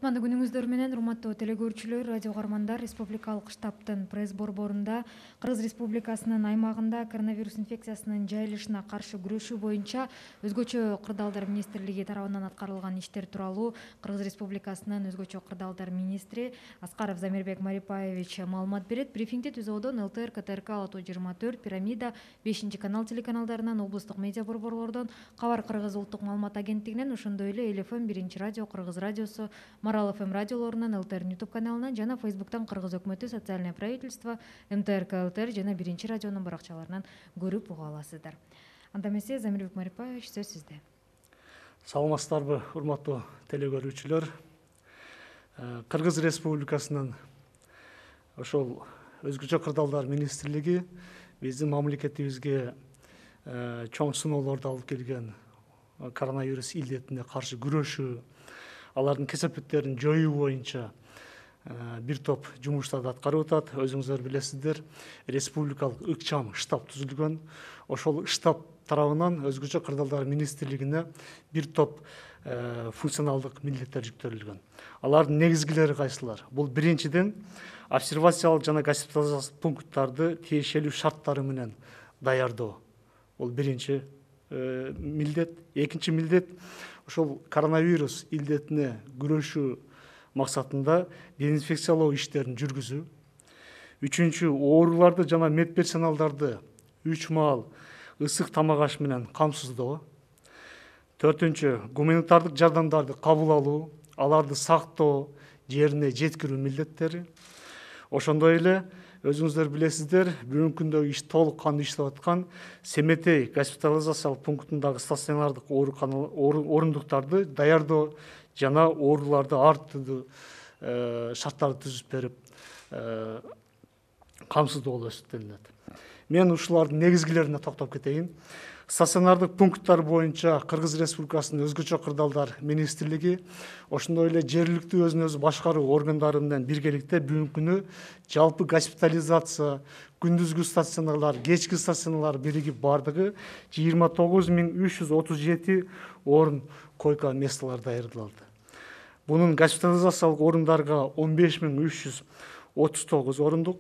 Кутмандуу күнүңүздөр менен урматтуу телекөрүүчүлөр, радио каармандар. Республикалык штабтын пресс борборунда Кыргыз Республикасынын аймагында коронавирус инфекциясынын жайылышына каршы күрөшүү боюнча өзгөчө кырдаалдар министрлиги тарабынан аткарылган иштер тууралуу Кыргыз Республикасынын өзгөчө кырдаалдар министри Аскаров Замирбек Марипаевич маалымат берет. Брифингди Түз Оодон, ЛТР, КТРК, Ало 24, Пирамида, 5-канал телеканалдарынан, облустук медиа борборлордон, Кабар Кыргыз улуттук маалымат агенттигинен, ошондой эле Эл ФМ, 1-радио, Кыргыз радиосу, Марал ФМ радиолорунан, ЛТР YouTube каналынан жана Фейсбуктан Кыргыз өкмөтү, социальное правительство, МТРК ЛТР жана 1-радионун баракчаларынан көрүп уга аласыздар. Анда эмесе Замирбек Марипаевич, сөз сизде. Саламатсыздарбы, урматтуу телекөрүүчүлөр. Кыргыз Республикасынын ошол өзгөчө кырдаалдар министрлиги биздин мамлекетибизге чоң сыноолорду алып келген коронавирус илдетине каршы күрөшүү, алардын кесепеттерин жоюу боюнча бир топ жумуштарды аткарып атат. Өзүңүздөр билесиздер, республикалык ыкчам штаб түзүлгөн. Ошол штаб тарабынан өзгөчө кырдаалдар министрлигине бир топ функционалдык милдеттер жүктөлүлгөн. Алардын негизгилери кайсылар? Бул биринчиден обсервациялык жана госпитализациялык пункттарды тиешелүү шарттары менен даярдоо. Бул биринчи милдет. Экинчи милдет ошол коронавирус илдетине күрөшүү максатында дезинфекциялоо иштерин жүргүзүү. Үчүнчү, ооруларды жана медперсоналдарды 3 маал ысык тамак аш менен камсыздоо. Төртүнчү, гуманитардык жардамдарды кабыл алуу, аларды сактоо, жерине жеткирүү милдеттери. Ошондой эле өзүңүздөр билесиздер, бүгүнкү күндө иш толук кандуу иштеп аткан Семетей госпитализациялык пунктундагы стационардык орундуктарды даярдоо жана ооруларды ар түрдүү шарттарды түзүп берип камсыздоо өстөлүнөт. Мен ушулардын негизгилерине токтоп кетейин. Стационардык пункттар боюнча Кыргыз Республикасынын өзгөчө кырдаалдар министрлиги ошондой эле жергиликтүү өзүн өзү башкаруу органдары менен биргеликте бүгүнкү күнү жалпы госпитализация, күндүзгү стационарлар, кечки стационарлар биригип бардыгы 29337 орун койка месталар даярдалды. Бунун госпитализациялык орундарга 15339 орундук,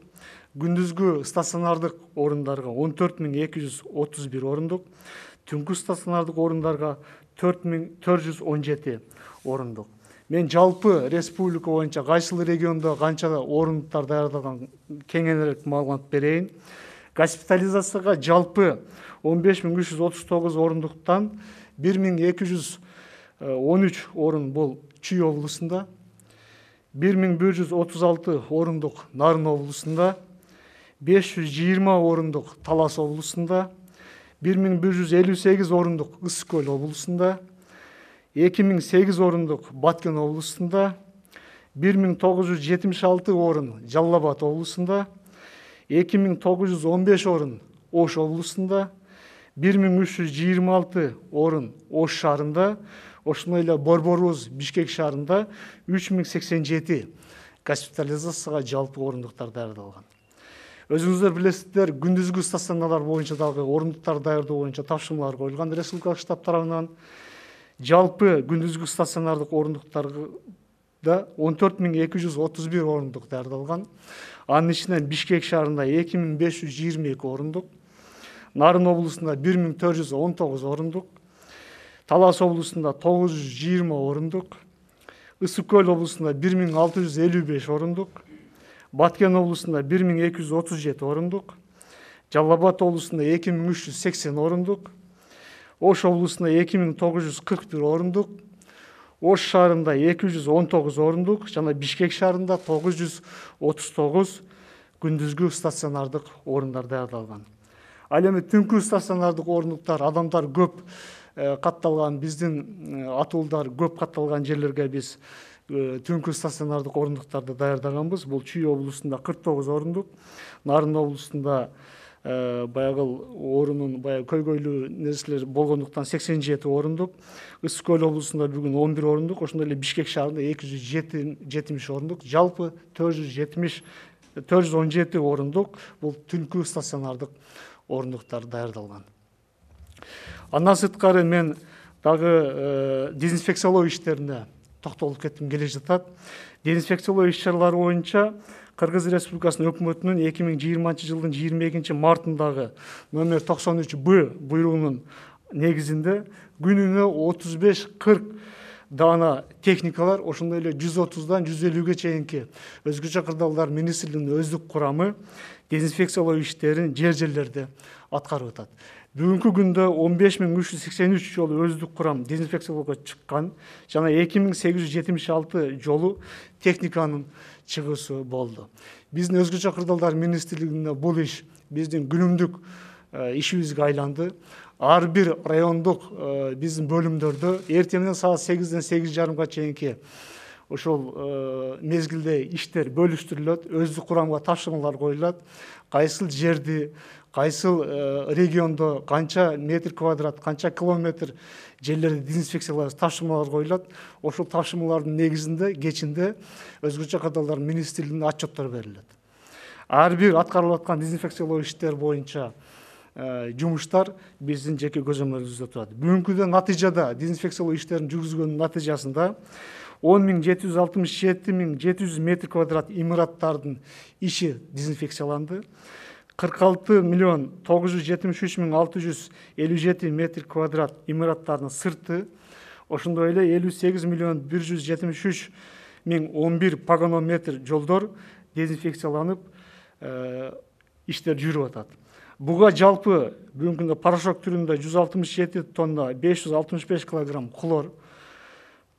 күндүзгү стационардык орундарга 14231 орундук, түнкү стационардык орундарга 4417 орундук. Мен жалпы республика боюнча кайсыл региондо канча орундуктар даярдалган кеңирээк маалымат берейин. Госпитализацияга жалпы 15339 орундуктан 1213 орун бул Чүй облусунда, 1136 орундук Нарын облусунда, 520 орундук Талас облусунда, 1158 орундук Ысык Көл облусунда, 2008 орундук Баткен облусунда, 1976 орун Жалал Абад облусунда, 2915 орун Ош облусунда, 1326 орун Ош шаарында, ошондой эле Борборубуз Бишкек шаарында 3087 госпитализацияга жалпы орундуктар даярдалган. Өзүңүздөр билесиздер, күндүзгү стационарлар боюнча дагы орундуктар даярдоо боюнча тапшырмалар коюлган республикалык штаб тарабынан. Жалпы күндүзгү стационардык орундуктарда 14231 орундук даярдалган. Анын ичинен Бишкек шаарында 2522 орундук, Нарын облусунда 1419 орундук, Талас облусунда 920 орундук, Ысык Көл облусунда 1655 орундук, Баткен облусунда 1237 орундук, Жалал Абад облусунда 2380 орундук, Ош облусунда 2941 орундук, Ош шаарында 219 орундук жана Бишкек шаарында 939 күндүзгү стационардык орундар даярдалган. Ал эми түнкү стационардык орундуктар, адамдар көп катталган, биздин атуулдар көп катталган жерлерге биз түнкү стационардык орундуктарды даярдаганбыз. Бул Чүй облусунда 49 орундук, Нарын облусунда баягы орунун көйгөйлүү нерселер болгондуктан 87 орундук, Ысык Көл облусунда бүгүн 11 орундук, ошондой эле Бишкек шаарында 270 орундук, жалпы 417 орундук бул түнкү стационардык орундуктар даярдалган. Андан сырткары мен дагы дезинфекциялоо иштерине токтолуп кетким келе жатат. Дезинфекциялоо иш-чаралары боюнча Кыргыз Республикасынын өкмөтүнүн 2020 жылдын 22 мартындагы номер 93Б буйругунун негизинде күнүнө 35-40 дана техникалар, ошондой эле 130дан 150ге чейинки өзгөчө кырдаалдар министрлигинин өздүк курамы дезинфекциялоо иштерин жерлерде аткарып атат. Бүгүнкү күндө 15383 жолу өздүк курам дезинфекциялоого чыккан жана 2876 жолу техниканын чыгуусу болду. Биздин өзгөчө кырдаалдар министрлигинде бул иш биздин күнүмдүк ишибизге айланды. Ар бир райондук биздин бөлүмдөрдө эртеңден саат 8-ден 8:30га чейинки ошол мезгилде иштер бөлүштүрүлөт, өздүк курамга тапшырмалар коюлат. Кайсыл жерди, кайсыл региондо канча метр квадрат, канча километр жерлерди дезинфекциялап тапшырмалар коюлат. Ошол тапшырмалардын негизинде кечинде өзгөчө кырдаалдар министрлигине отчеттор берилет. Ар бир аткарылып аткан дезинфекциялоо иштер боюнча жумуштар биздин жеке көзөмөлүбүздө турат. Бүгүнкү натыйжада дезинфекциялоо иштерин жүргүзгөндүн натыйжасында 10.767.700 метр квадрат имараттардын иши дезинфекцияланды. 46.973.657 метр квадрат имараттардын сырты, ошондой эле 58.173.011 пагонометр жолдор дезинфекцияланып иштер жүрүп атат. Буга жалпы бүгүнкү күндө порошок түрүндө 167 тонна 565 килограмм хлор,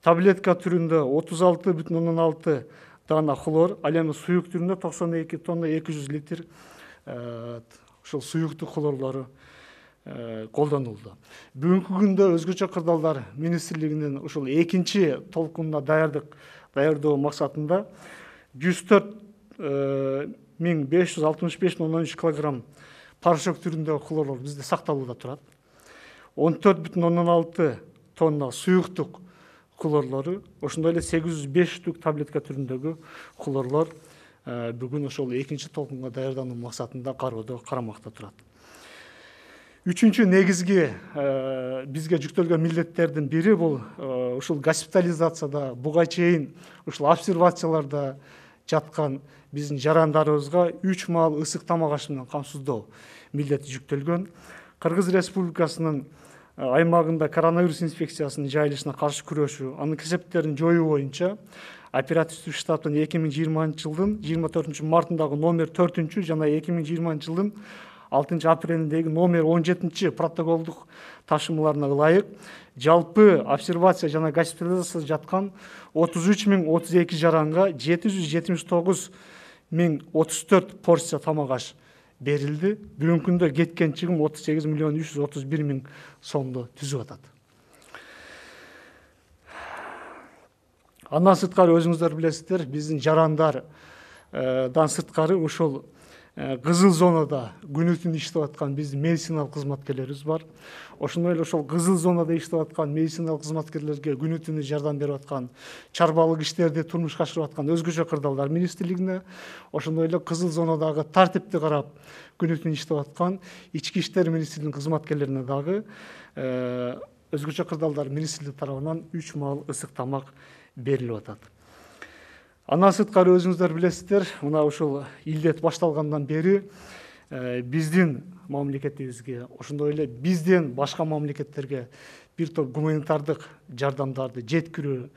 таблетка түрүндө 36,6 дана хлор, ал эми суюк түрүндө 92 тонна 200 литр ошол суюктук хлорлору колдонулду. Бүгүнкү күндө өзгөчө кырдаалдар министрлигинин ошол экинчи толкунуна даярдоо максатында 104.565,13 килограмм порошок түрүндө хлорлор бизде сакталууда турат. 14,6 тонна суюктук хлорлору, ошондой эле 805 штук таблетка түрүндөгү хлорлор бүгүн ошол экинчи толкунга даярдануу максатында карамакта турат. Үчүнчү негизги бизге жүктөлгөн милдеттердин бири бул ушул госпитализацияда буга чейин ушул обсервацияларда жаткан биздин жарандарыбызга 3 маал ысык тамак аш менен камсыздоо милдети жүктөлгөн. Кыргыз Республикасынын аймагында коронавирус инфекциясынын жайылышына каршы күрөшүү, анын кесепеттерин жоюу боюнча оперативдик штабтын 2020 жылдын 24 мартындагы номер 4 жана 2020 жылдын 6 апрелиндеги номер 17 протоколдук тапшырмаларына ылайык жалпы обсервация жана госпитализация жаткан 33.032 жаранга 779.034 порция тамак аш берилди. Бүгүнкү күндө кеткен чыгым 38.331.000 сомду түзүп атат. Андан сырткары өзүңүздөр билесиздер, биздин жарандардан сырткары ушул кызыл зонада күнү түн иштеп аткан биздин медициналык кызматкерлерибиз бар. Ошондой эле ошол кызыл зонада иштеп аткан медициналык кызматкерлерге күнү түнү жардам берип аткан, чарбалык иштерди турмушка ашырып аткан өзгөчө кырдаалдар министрлигине, ошондой эле кызыл зонадагы тартипти карап күнү түн иштеп аткан ички иштер министрлигинин кызматкерлерине дагы өзгөчө кырдаалдар министрлиги тарабынан 3 маал ысык тамак берилип атат. Андан сырткары өзүңүздөр билесиздер, мына ушул илдет башталгандан бери биздин мамлекетибизге, ошондой эле бизден башка мамлекеттерге бир топ гуманитардык жардамдарды жеткирүү,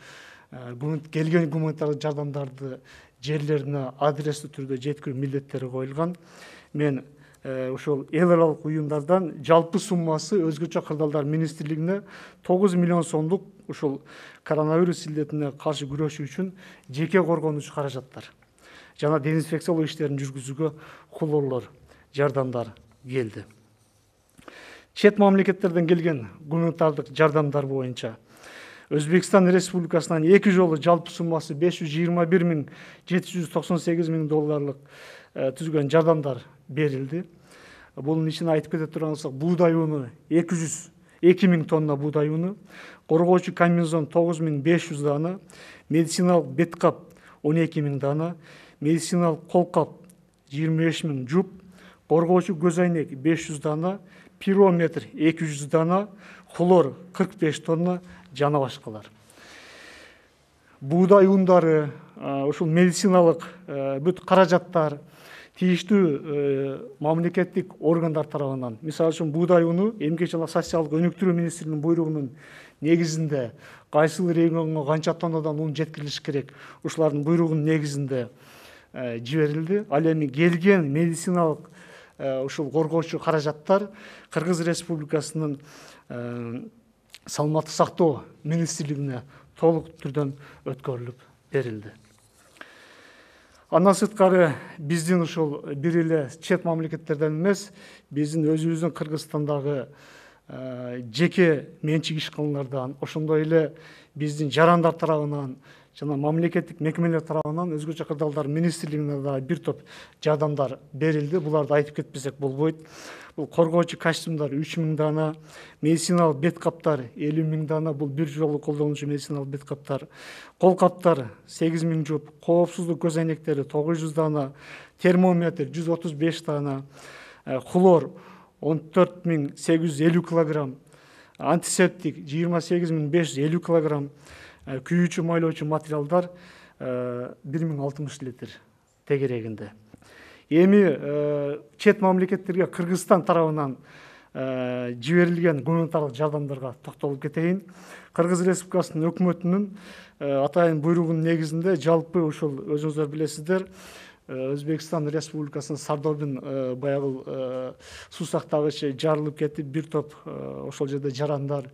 келген гуманитардык жардамдарды жерлерине адрестүү түрдө жеткирүү милдеттери коюлган. Мен ошол эл аралык уюмдардан жалпы суммасы өзгөчө кырдаалдар министрлигине 9 миллион сомдук ушул коронавирус илдетине каршы күрөшүү үчүн жеке коргонуч каражаттар жана дезинфекциялоо иштерин жүргүзүүгө хлорлор, жардамдар келди. Чет мамлекеттерден келген гуманитардык жардамдар боюнча Өзбекстан Республикасынан 2 жолу жалпы суммасы $521.798.000 түзгөн жардамдар берилди. Bunun için айтып кете турган болсок, будай уну 200.000 тонна будай уну, коргоочу комбинезон 9.500 дана, медициналык беткап 12.000 дана, медициналык колкап 25.000 жуп, коргоочу көз айнек 500 дана, пирометр 200 дана, хлор 45 тонна, жана башкалар. буудай ундары, ушул медициналык бүт каражаттар тийиштүү мамлекеттик органдар тарабынан, мисалы үчүн буудай уну эмгек жана социалдык өнүктүрүү министринин буйругунун негизинде кайсыл регионго канча тоннадан un жеткирилиш керек, ушулардын буйругунун негизинде жиберилди. Ал эми келген медициналык ушул коргоочу каражаттар Кыргыз Республикасынын саламаттык сактоо министрлигине толук түрдөн өткөрүлүп берилди. Андан сырткары биздин ушул бир эле чет мамлекеттерден эмес, биздин өзүбүздүн Кыргызстандагы жеке менчик ишканалардан, ошондой эле биздин жарандар тарабынан жана мамлекеттик мекемелер тарабынан өзгөчө кырдаалдар министрлигине да бир топ жардамдар берилди. Буларды айтып кетпесек болбойт. Бул коргоочу костюмдар 3000 дана, медициналык бет каптар 50.000 дана, бул бир жолу колдонуучу медициналык бет каптар, кол каптар 8000 жуп, коопсуздук көз айнектери 900 дана, термометр 135 дана, хлор 14850 килограмм, антисептик 28550 килограмм, күйүүчү майлоочу материалдар 1060 литр тегерегинде. Эми чет мамлекеттерге Кыргызстан тарабынан жиберилген гуманитардык жардамдарга токтолуп кетейин. Кыргыз Республикасынын өкмөтүнүн атайын буйругунун негизинде жалпы ушул өзүңүздөр билесиздер, Өзбекстан Республикасынын Сардобин баягы суу сактагычы жарылып кетип, бир топ ошол жерде жарандар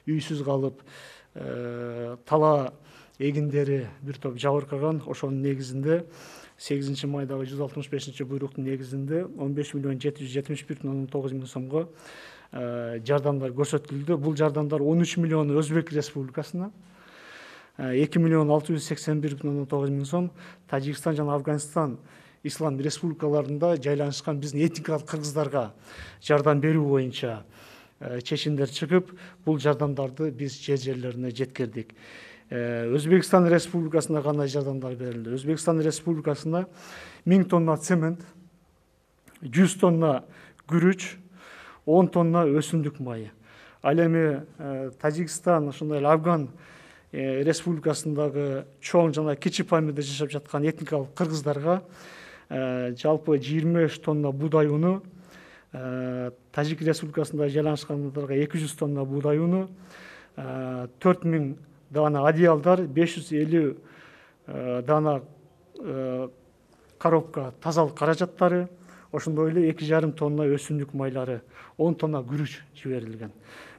үйсүз калып, тала эгиндери бир топ жабыркаган. Ошонун негизинде 8 майдагы 165 буйруктун негизинде 15.771.9 сомго жардамдар көрсөтүлдү. Бул жардамдар 13 миллион Өзбек Республикасына, 2.681.9 сом Тажикстан жана Афганистан ислам республикаларында жайланышкан биздин этникалык кыргыздарга жардам берүү боюнча чечимдер чыгып, бул жардамдарды биз жерлерине жеткирдик. Өзбекстан Республикасына кандай жардамдар берилди? Өзбекстан Республикасына 1000 тонна цемент, 100 тонна күрүч, 10 тонна өсүмдүк майы. Ал эми Тажикстан, ошондой эле Афган Республикасындагы чоң жана кичи памирде жашап жаткан этникалык кыргыздарга жалпы 25 тонна буудай уну, Тажик Республикасында жайланышкандарға 200 тонна буудай уну, 4000 дана одеялдар, 550 дана коробка тазалык каражаттары, ошондой эле 2,5 тонна өсүмдүк майлары, 10 тонна күрүч жиберилген.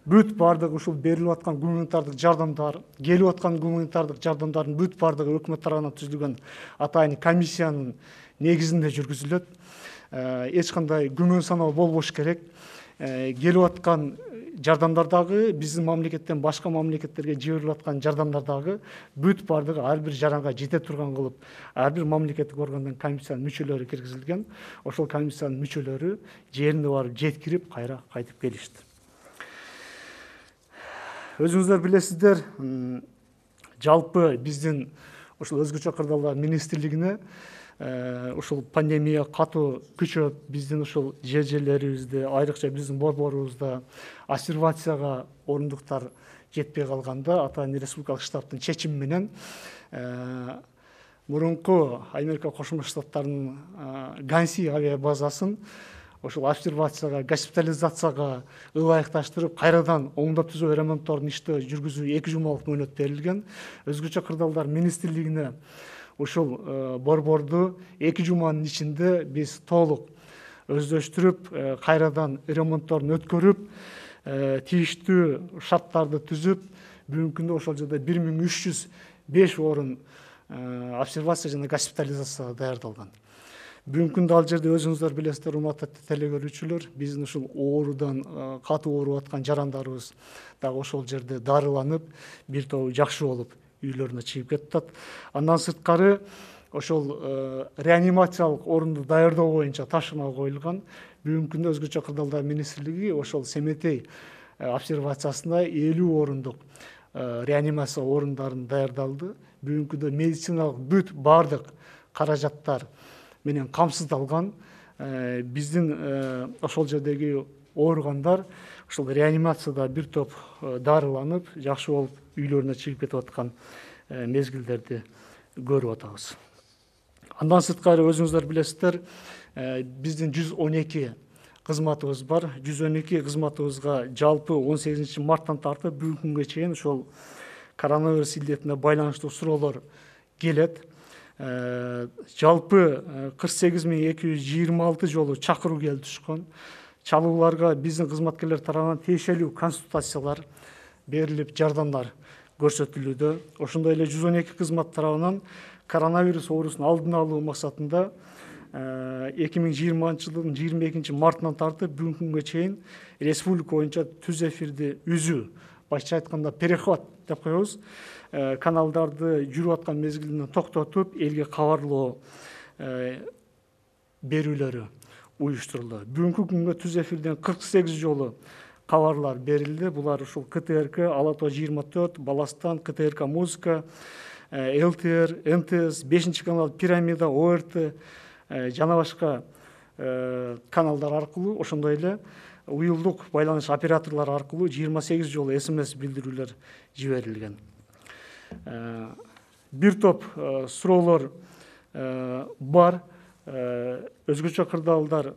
Бүт бардыгы ушул берилип аткан гуманитардык жардамдар, келип аткан гуманитардык жардамдардын бүт бардыгы өкмөт тарабынан түзүлгөн атайын комиссиянын негизинде жүргүзүлөт. Эч кандай күмөн саноо болбош керек. Келип аткан жардамдардагы, биздин мамлекеттен башка мамлекеттерге жиберилип аткан жардамдардагы бүт бардыгы ар бир жаранга жете турган кылып, ар бир мамлекеттик органдын комиссиянын мүчөлөрү киргизилген. Ошол комиссиянын мүчөлөрү жерине барып жеткирип, кайра кайтып келишти. Өзүңүздөр билесиздер, жалпы биздин ушул өзгөчө кырдаалдар министрлигине ушул пандемия катуу күчөп, биздин ушул жерлерибизде, айрыкча биздин борборубузда обсервацияга орундуктар жетпей калганда, атайын республикалык штабтын чечими менен мурунку Америка Кошмо Штаттарынын Ганси авиабазасын ошол обсервацияга, госпитализацияга ылайыкташтырып, кайрадан оңдоп түзөө ремонттордун ишти жүргүзүү 2 жумалык мөөнөт берилген. Өзгөчө кырдаалдар министрлигине ушул борборду 2 жуманын ичинде биз толук өздөштүрүп, кайрадан ремонтторун өткөрүп, тийиштүү шарттарды түзүп, бүгүнкү күндө ошол жерде 1305 орун обсервация жана госпитализацияга даярдалган. Бүгүнкү күндө ал жерде өзүңүздөр билесиздер, урматтуу телекөрүүчүлөр, биздин ушул оорудан катуу ооруп аткан жарандарыбыз дагы ошол жерде дарыланып, бир тобу жакшы болуп үйлөрүнө чыгып кетет. Андан сырткары ошол реанимациялык орунду даярдоо боюнча тапшырма коюлган. Бүгүнкү күндө өзгөчө кырдаалдар министрлиги ошол Семетей обсервациясында 50 орундук реанимация орундарын даярдалды. Бүгүнкү күндө медициналык бүт бардык каражаттар менен камсыздалган. Биздин ошол жердеги ооругандар ошол реанимацияда бир топ дарыланып, жакшы болуп үйлөрүнө чыгып кетип аткан мезгилдерди көрүп атабыз. Андан сырткары өзүңүздөр билесиздер, биздин 112 кызматыбыз бар. 112 кызматыбызга жалпы 18 марттан тартып бүгүнкү күнгө чейин ошол коронавирус илдетине байланыштуу суроолор келет. Жалпы 48.226 жолу чакыруу келип түшкөн. Чалууларга биздин кызматкерлер тарабынан тиешелүү консультациялар берилип, жардамдар көрсөтүлүүдө. Ошондой эле 112 кызмат тарабынан коронавирус оорусун алдын алуу максатында 2020 жылдын 22 мартынан тартып бүгүнкү күнгө чейин республика боюнча түз эфирди үзүү, башкача айтканда перехват деп коебуз, каналдарды жүрүп аткан мезгилинен токтотуп, элге кабарлоо берүүлөрү уюштурулду. Бүгүнкү күнгө түз эфирден 48 жолу кабарлар берилди. Булар ушул КТРК, Алато 24, Баластан, КТРК Музыка, ЛТР, МТС, 5 канал, Пирамида, ОРТ жана башка каналдар аркылуу, ошондой эле уюлдук байланыш операторлору аркылуу 28 жолу СМС билдирүүлөр жиберилген. Бир топ суроолор бар. Өзгөчө кырдаалдар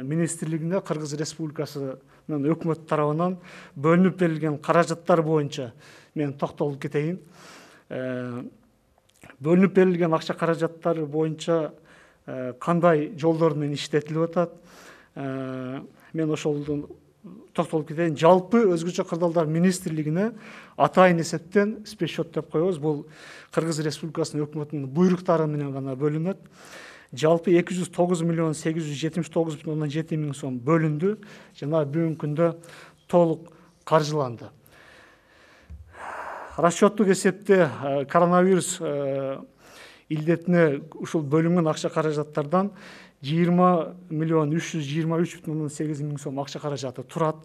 министрлигине Кыргыз Республикасынын өкмөт тарабынан бөлүнүп берилген каражаттар боюнча мен токтолуп кетейин. Бөлүнүп берилген акча каражаттары боюнча кандай жолдор менен иштетилип атат, мен ошолдун токтолуп кетейин. Жалпы өзгөчө кырдаалдар министрлигине атайын эсептен спецсчет деп коебуз. Бул Кыргыз Республикасынын өкмөтүнүн буйруктары менен гана бөлүнөт. Жалпы 209.879,7 миң сом бөлүндү жана бүгүнкү күндө толук каржыланды. Расчеттик эсепте коронавирус илдетине ушул бөлүнгөн акча каражаттардан 20.323,8 миң сом акча каражаты турат.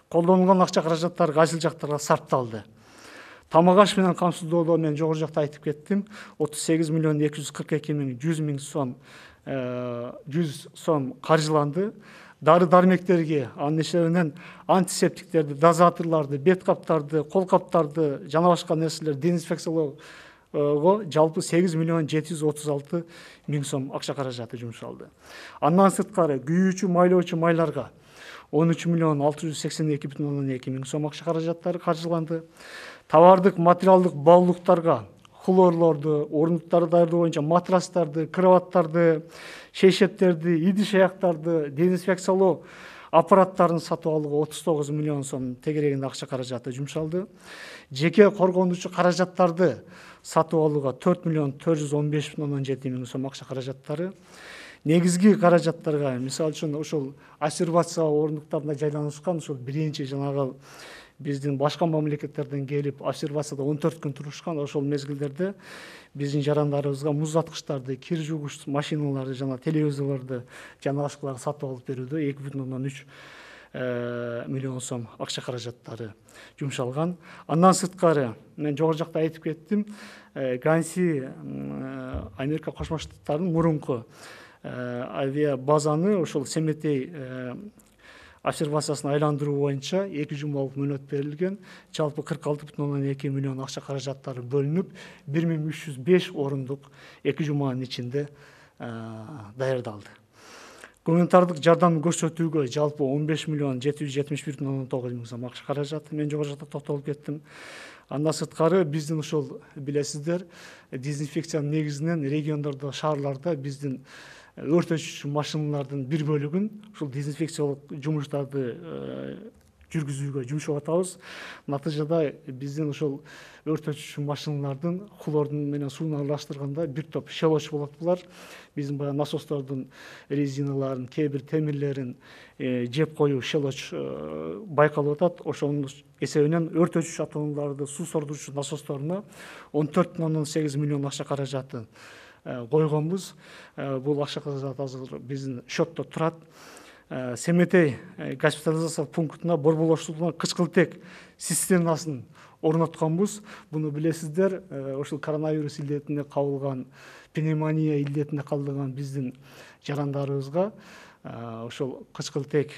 Колдонулган акча каражаттар кайсыл жактарга сарпталды? Тамак аш менен камсыздоодо мен жогору жакта айтып кеттим. 38.242,100 сом каржыланды. Дары дармектерге, анын ишебинен антисептиктерди, дозаторлорду, бет каптарды, кол каптарды жана башка нерселерди дезинфекциялоого жалпы 8.736 миң сом акча каражаты жумшалды. Андан сырткары күйүүчү, майлоочу майларга 13.682,2 миң сом акча каражаттары каржыланды. Товардык, материалдык баалуулуктарга хлорлорду, орнуктарды даярдоо боюнча матрастарды, кроваттарды, шейшептерди, идиш аяктарды, дезинфекциялоо аппараттарын сатып алууга 39 миллион сом тегерегинде акча каражаты жумшалды. Жеке коргонуучу каражаттарды сатып алууга 4.415,7 миң сом акча каражаттары. Негизги каражаттарга, мисалы үчүн ошол ассервация орнуктарына жайланышкан ошол биринчи жанагы биздин башка мамлекеттерден келип ассервацияда 14 күн турушкан ошол мезгилдерде биздин жарандарыбызга муздаткычтарды, кир жуугуч машиналарды жана телевизорлорду жана башкаларды сатып алып берүүдө 2,3 миллион сом акча каражаттары жумшалган. Андан сырткары мен жогору жакта айтып кеттим, Ганси Америка Кошмо Штаттарынын мурунку авиа базаны ошол Семетей обсервациясын айландыруу боюнча 2 жумалык мөөнөт берилген. Жалпы 46,2 миллион акча каражаттары бөлүнүп, 1305 орундук 2 жуманын ичинде даярдалды. Гуманитардык жардам көрсөтүүгө жалпы 15.771,9 миң сом акча каражаты мен жогору жакта токтолуп кеттим. Андан сырткары биздин ошол билесиздер, дезинфекциянын негизинен региондордо, шаарларда биздин өрт өчүрүүчү машиналардын бир бөлүгүн ушул дезинфекциялык жумуштарды жүргүзүүгө жумшап атабыз. Натыйжада биздин ошол өрт өчүрүүчү машиналардын хлордун менен сууну аралаштырганда бир топ шелоч болот булар. Биздин баягы насостордун резиналарын, кээ бир темирлерин жеп коюу шелоч байкалып атат. Ошонун эсебинен өрт өчүрүүчү автоунаалдарды суу сордуруучу насосторуна 14,8 миллион акча каражаты койгонбуз. Бул акча каражат азыр биздин счетто турат. Семетей госпитализация пунктуна борболоштурулган кычкылтек цистернасын орнотконбуз. Буну билесиздер, ошол коронавирус илдетине кабылган, пневмония илдетине кабылган биздин жарандарыбызга ошол кычкылтек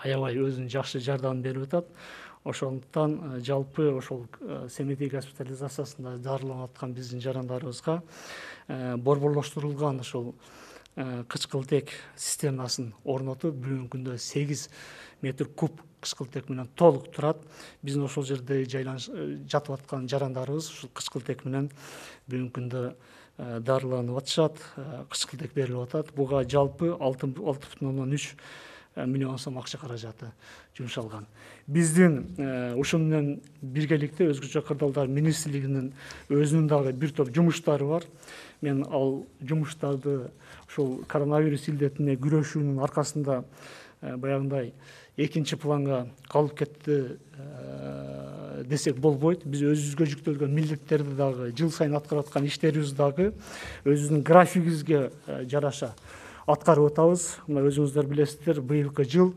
аябай өзүнүн жакшы жардамын берип атат. Ошондуктан жалпы ошол семейдеги госпитализациясында дарыланып аткан биздин жарандарыбызга борборлоштурулган ошол кычкылтек системасын орнотуп бүгүнкү күндө 8 метр куб кычкылтек менен толук турат. Биздин ошол жерде жатып аткан жарандарыбыз ушул кычкылтек менен бүгүнкү күндө дарыланып атышат, кычкылтек берилип атат. Буга жалпы 6,3 миллион сом акча каражаты жумшалган. Биздин ушун менен биргеликте Өзгөчө кырдаалдар министрлигинин өзүнүн дагы бир топ жумуштары бар. Мен ал жумуштарды ушул коронавирус илдетине күрөшүүнүн аркасында баягындай экинчи планга калып кетти десек болбойт. Биз өзүбүзгө жүктөлгөн милдеттерди дагы, жыл сайын аткарып аткан иштерибизди дагы өзүбүздүн графигибизге жараша аткарып атабыз. Мына өзүңүздөр билесиздер, быйылкы жыл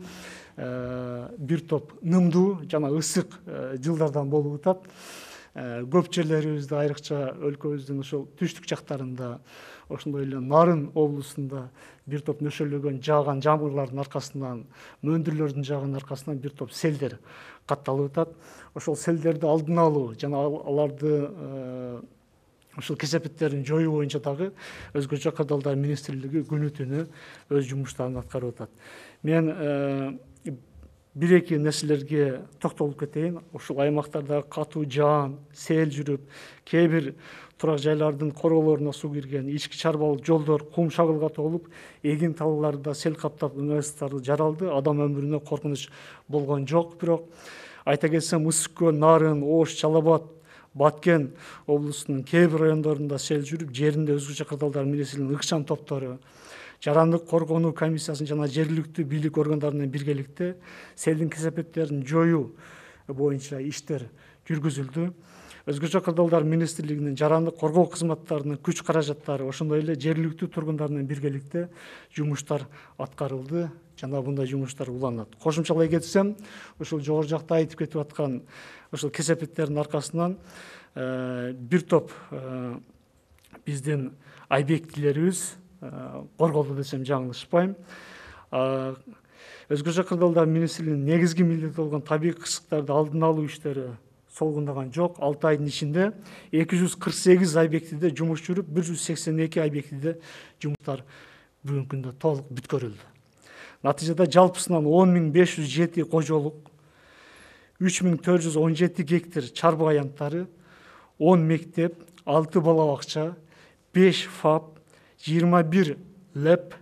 бир топ нымдуу жана ысык жылдардан болуп атат. Көп жерлерибизде, айрыкча өлкөбүздүн ошол түштүк жактарында, ошондой эле Нарын облусунда бир топ нөшөлөгөн жааган жамгырлардын аркасынан, мөндүрлөрдүн жааган аркасынан бир топ селдер катталып атат. Ошол селдерди алдын алуу жана аларды ушул кесепеттерин жоюу боюнча дагы Өзгөчө кырдаалдар министрлиги күнү түнү өз жумуштарын аткарып атат. Мен бир-эки нерселерге токтолуп кетейин. Ушул аймактарда катуу жаан, сел жүрүп, кээ бир турак жайлардын короолоруна суу кирген, ички чарбалык жолдор кум шагылга толуп, эгин талларда сел каптап, университеттер жаралды. Адам өмүрүнө коркунуч болгон жок. Бирок айта кетсем, Ысык көл, Нарын, Ош, Чал Абад, Баткен облусунун кээ бир райондорунда сел жүрүп, жеринде Өзгөчө кырдаалдар министрлигинин ыкчам топтору, жарандык коргонуу комиссиясын жана жергиликтүү бийлик органдарынын биргеликте селдин кесепеттерин жоюу боюнча иштер жүргүзүлдү. Өзгөчө кырдаалдар министрлигинин жарандык коргоо кызматтарынын күч каражаттары, ошондой эле жергиликтүү тургундар биргеликте жумуштар аткарылды жана мындай жумуштар уланат. Кошумчалай кетсем, ушул жогору жакта айтып кетип аткан ушул кесепеттердин аркасынан бир топ биздин объектилерибиз корголду десем жаңылышпайм. Өзгөчө кырдаалдар министрлигинин негизги милдети болгон табигый кырсыктарды алдын алуу иштери солгундаган жок. 6 айдын ичинде 248 объектиде жумуш жүрүп, 182 объектиде жумуштар бүгүнкү күндө толук бүткөрүлдү. Натыйжада жалпысынан 10.507 кожолук, 3.417 гектар чарбы аянттары, 10 мектеп, 6 бала бакча, 5 ФАП, 21 ЛЭП,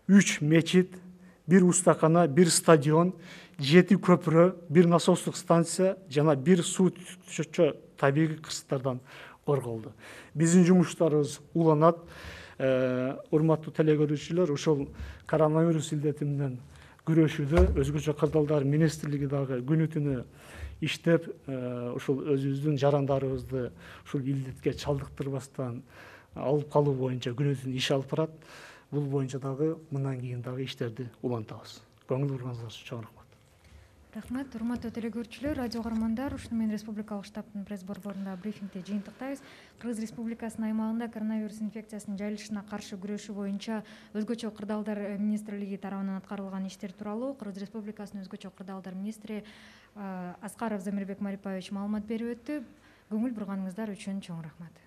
3 мечит, 1 устакана, 1 стадион, 7 көпүрө, 1 насостук станция жана 1 суу түшөчү табигый кырсыктардан корголду. Биздин жумуштарыбыз уланат. Урматтуу телекөрүүчүлөр, ушул коронавирус илдети менен күрөшүүдө Өзгөчө кырдаалдар министрлиги дагы күнү түнү иштеп, ушул өзүбүздүн жарандарыбызды ушул илдетке чалдыктырбастан алып калуу боюнча күнү түнү иш алып барат. Бул боюнча дагы мындан кийин дагы иштерди улантабыз. Көңүл бурганыңыздар үчүн чоң рахмат. Рахмат, урматтуу телекөрүүчүлөр, радио каармандар, ушуну менен республикалык штабтын пресс борборунда брифингде жыйынтыктайбыз. Кыргыз Республикасынын аймагында коронавирус инфекциясынын жайылышына каршы күрөшүү боюнча Өзгөчө кырдаалдар министрлиги тарабынан аткарылган иштер тууралуу Кыргыз Республикасынын Өзгөчө кырдаалдар министри Аскаров Замирбек Марипаевич маалымат берип өттү. Көңүл бурганыңыздар үчүн чоң рахмат.